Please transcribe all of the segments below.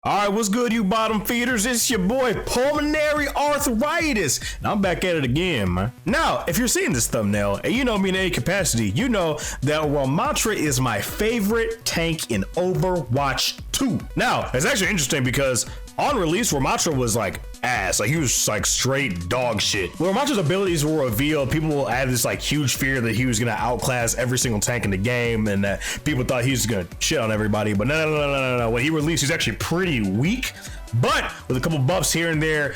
All right, what's good, you bottom feeders? It's your boy, Pulmonary Arthritis, and I'm back at it again, man. Now, if you're seeing this thumbnail, and you know me in any capacity, you know that Ramattra is my favorite tank in Overwatch 2. Now, it's actually interesting because on release, Ramattra was like ass. Like, he was like straight dog shit. When Ramatra's abilities were revealed, people will add this like huge fear that he was gonna outclass every single tank in the game and that people thought he was gonna shit on everybody. But no. When he released, he's actually pretty weak. But with a couple buffs here and there,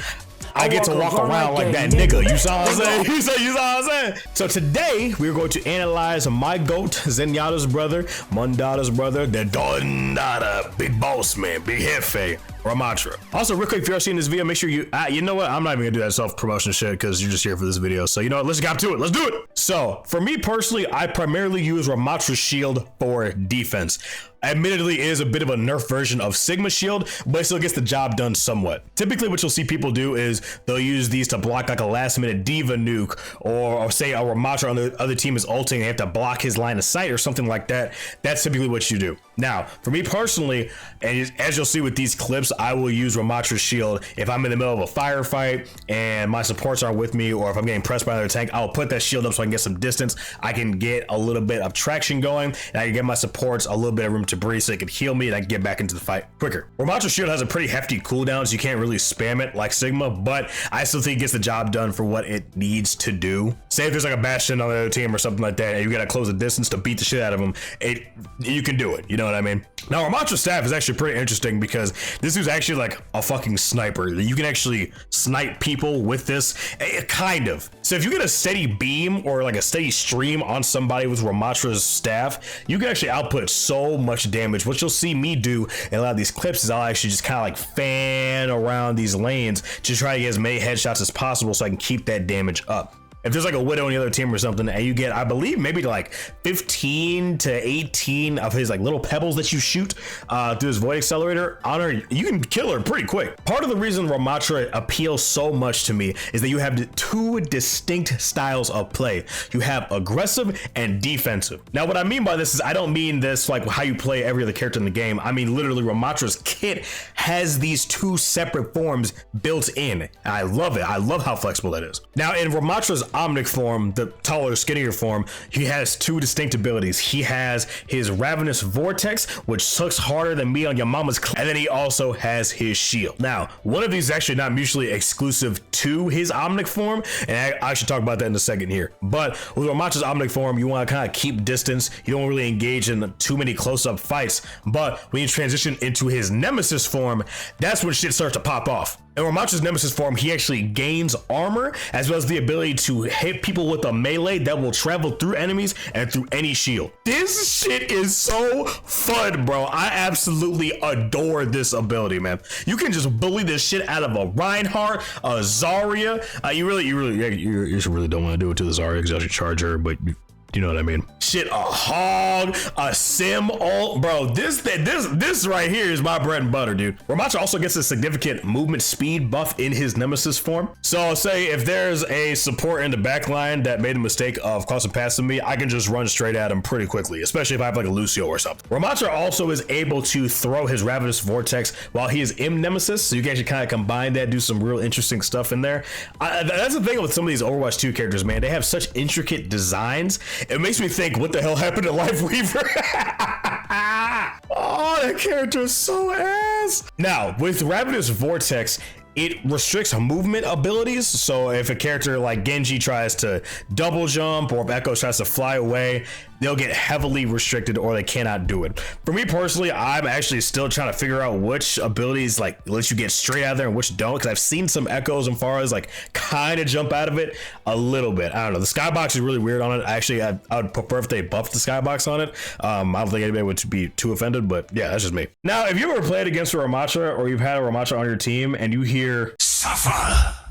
I get to walk around like that nigga. You saw what I'm saying? You saw what I'm saying? So today, we're going to analyze my GOAT, Zenyatta's brother, Mondada's brother, the Dondada, big boss man, big jefe, Ramattra. Also, real quick, if you're seeing this video, make sure you know what? I'm not even gonna do that self-promotion shit because you're just here for this video. So you know what? Let's get to it. Let's do it. So for me personally, I primarily use Ramattra's shield for defense. Admittedly, it is a bit of a nerf version of Sigma shield, but it still gets the job done somewhat. Typically, what you'll see people do is they'll use these to block like a last-minute diva nuke, or say a Ramattra on the other team is ulting and they have to block his line of sight or something like that. That's typically what you do. Now, for me personally, and as you'll see with these clips, I will use Ramattra's shield if I'm in the middle of a firefight and my supports aren't with me, or if I'm getting pressed by another tank. I'll put that shield up so I can get some distance. I can get a little bit of traction going, and I can get my supports a little bit of room to breathe so it can heal me and I can get back into the fight quicker. Ramattra's shield has a pretty hefty cooldown, so you can't really spam it like Sigma, but I still think it gets the job done for what it needs to do. Say if there's like a Bastion on the other team or something like that, and you gotta close the distance to beat the shit out of them, you can do it. You know what I mean? Now, Ramattra's staff is actually pretty interesting because this is actually like a fucking sniper. You can actually snipe people with this, kind of. So if you get a steady beam or like a steady stream on somebody with Ramattra's staff, you can actually output so much damage. What you'll see me do in a lot of these clips is I'll actually just kind of like fan around these lanes to try to get as many headshots as possible so I can keep that damage up. If there's like a Widow on the other team or something, and you get, I believe, maybe like 15 to 18 of his like little pebbles that you shoot through his Void Accelerator on her, you can kill her pretty quick. Part of the reason Ramattra appeals so much to me is that you have two distinct styles of play. You have aggressive and defensive. Now, what I mean by this is I don't mean this like how you play every other character in the game. I mean literally Ramattra's kit has these two separate forms built in. And I love it. I love how flexible that is. Now, in Ramattra's Omnic form, the taller, skinnier form, he has two distinct abilities. He has his Ravenous Vortex, which sucks harder than me on your mama's and then he also has his shield. Now, one of these is actually not mutually exclusive to his Omnic form, and I should talk about that in a second here. But with Ramattra's Omnic form, you want to kind of keep distance. You don't really engage in too many close-up fights, but when you transition into his Nemesis form, that's when shit starts to pop off. In Ramattra's Nemesis form, he actually gains armor as well as the ability to hit people with a melee that will travel through enemies and through any shield. This shit is so fun, bro. I absolutely adore this ability, man. You can just bully this shit out of a Reinhardt, a Zarya. You really don't want to do it to the Zarya because you should charge her, but you know what I mean? Shit, a hog, a sim ult, bro. This right here is my bread and butter, dude. Ramattra also gets a significant movement speed buff in his Nemesis form. So say if there's a support in the back line that made a mistake of crossing past me, I can just run straight at him pretty quickly, especially if I have like a Lucio or something. Ramattra also is able to throw his Ravenous Vortex while he is in Nemesis, so you can actually kind of combine that, do some real interesting stuff in there. That's the thing with some of these Overwatch 2 characters, man. They have such intricate designs. It makes me think, what the hell happened to Life Weaver? Oh, that character is so ass. Now, with Ravenous Vortex, it restricts movement abilities. So if a character like Genji tries to double jump, or if Echo tries to fly away, they'll get heavily restricted or they cannot do it. For me personally, I'm actually still trying to figure out which abilities like let you get straight out of there and which don't, because I've seen some Echoes and Pharahs like kind of jump out of it a little bit. I don't know. The skybox is really weird on it. Actually, I would prefer if they buffed the skybox on it. I don't think anybody would be too offended, but yeah, that's just me. Now, if you ever played against a Ramattra or you've had a Ramattra on your team and you hear "suffer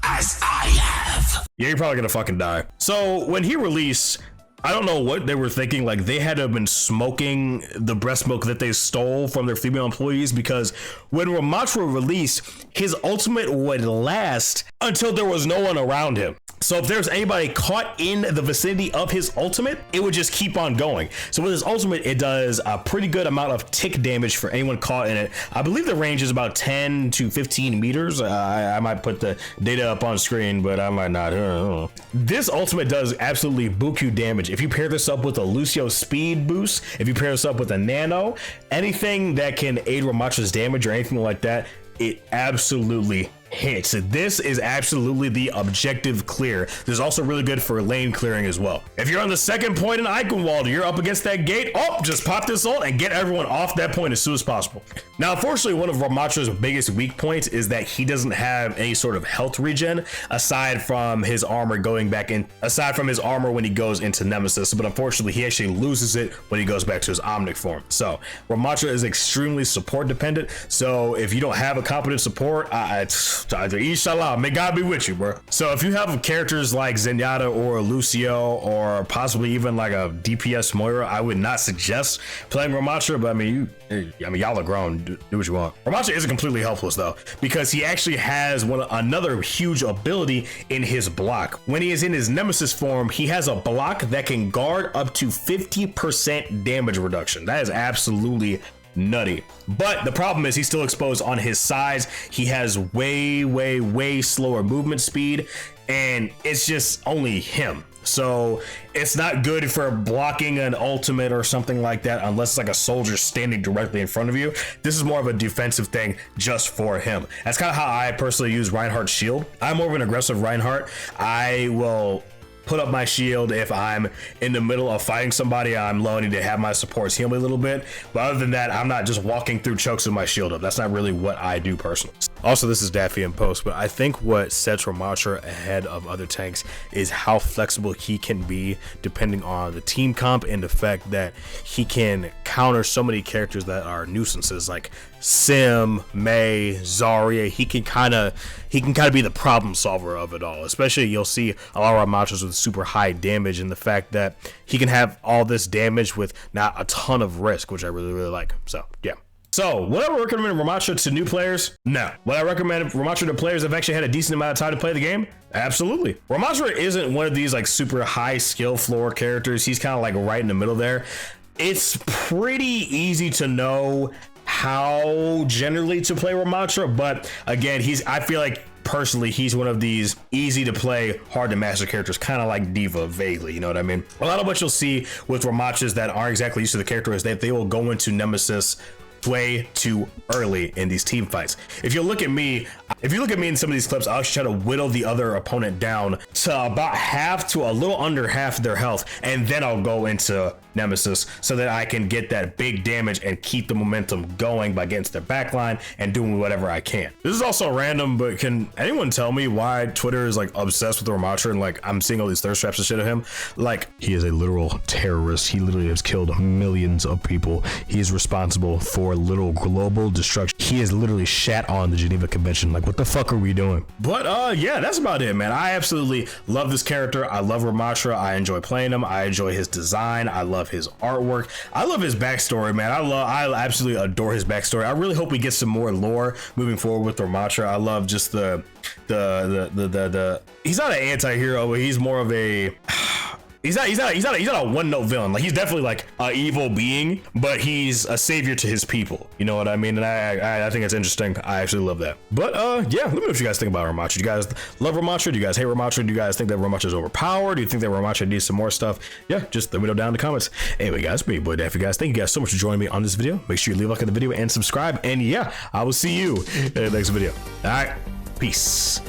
as I have," yeah, you're probably gonna fucking die. So when he released, I don't know what they were thinking. Like, they had to have been smoking the breast milk that they stole from their female employees, because when Ramattra released, his ultimate would last until there was no one around him. So if there's anybody caught in the vicinity of his ultimate, it would just keep on going. So with his ultimate, it does a pretty good amount of tick damage for anyone caught in it. I believe the range is about 10 to 15 meters. I might put the data up on screen, but I might not. This ultimate does absolutely buku damage. If you pair this up with a Lucio speed boost, if you pair this up with a nano, anything that can aid Ramattra's damage or anything like that, it absolutely hits. This is absolutely the objective clear. This is also really good for lane clearing as well. If you're on the second point in Eichenwald, you're up against that gate, just pop this ult and get everyone off that point as soon as possible. Now, unfortunately, one of Ramattra's biggest weak points is that he doesn't have any sort of health regen aside from his armor when he goes into Nemesis, but unfortunately he actually loses it when he goes back to his Omnic form. So Ramattra is extremely support dependent. So if you don't have a competent support, inshallah, may God be with you, bro. So if you have characters like Zenyatta or Lucio or possibly even like a DPS Moira, I would not suggest playing Ramattra, but I mean, y'all are grown, do what you want. Ramattra isn't completely helpless though, because he actually has another huge ability in his block. When he is in his Nemesis form, he has a block that can guard up to 50% damage reduction. That is absolutely nutty. But the problem is he's still exposed on his sides. He has way slower movement speed, and it's just only him. So it's not good for blocking an ultimate or something like that unless it's like a soldier standing directly in front of you. This is more of a defensive thing just for him. That's kind of how I personally use Reinhardt's shield. I'm more of an aggressive Reinhardt. I will put up my shield if I'm in the middle of fighting somebody. I'm low, I need to have my supports heal me a little bit, but other than that, I'm not just walking through chokes with my shield up. That's not really what I do personally. Also, this is Daffy in post, but I think what sets Ramattra ahead of other tanks is how flexible he can be depending on the team comp, and the fact that he can counter so many characters that are nuisances like Sim, Mei, Zarya. He can kind of be the problem solver of it all. Especially, you'll see a lot of Ramattras with super high damage, and the fact that he can have all this damage with not a ton of risk, which I really like. So yeah. So, would I recommend Ramattra to new players? No. Would I recommend Ramattra to players that have actually had a decent amount of time to play the game? Absolutely. Ramattra isn't one of these like super high skill floor characters. He's kind of like right in the middle there. It's pretty easy to know how generally to play Ramattra, but again, I feel like personally he's one of these easy to play, hard to master characters, kind of like Diva vaguely, you know what I mean? A lot of what you'll see with Ramattras that aren't exactly used to the character is that they will go into Nemesis way too early in these team fights. If you look at me in some of these clips, I'll actually try to whittle the other opponent down to about half to a little under half their health, and then I'll go into Nemesis so that I can get that big damage and keep the momentum going by getting to their backline and doing whatever I can. This is also random, but can anyone tell me why Twitter is like obsessed with Ramattra, and like I'm seeing all these thirst traps and shit of him? Like, he is a literal terrorist. He literally has killed millions of people. He is responsible for literal global destruction. He is literally shat on the Geneva Convention. Like, what the fuck are we doing? But yeah, that's about it, man. I absolutely love this character. I love Ramattra. I enjoy playing him. I enjoy his design. I love his artwork. I love his backstory, man. I absolutely adore his backstory. I really hope we get some more lore moving forward with Ramattra. I love just the he's not an anti-hero, but he's more of a He's not a one-note villain. Like, he's definitely like an evil being, but he's a savior to his people. You know what I mean? And I think it's interesting. I actually love that. But yeah, let me know what you guys think about Ramattra. Do you guys love Ramattra? Do you guys hate Ramattra? Do you guys think that Ramattra is overpowered? Do you think that Ramattra needs some more stuff? Yeah, just let me know down in the comments. Anyway, guys, me, boy Daffy, guys. Thank you guys so much for joining me on this video. Make sure you leave a like on the video and subscribe. And yeah, I will see you in the next video. All right, peace.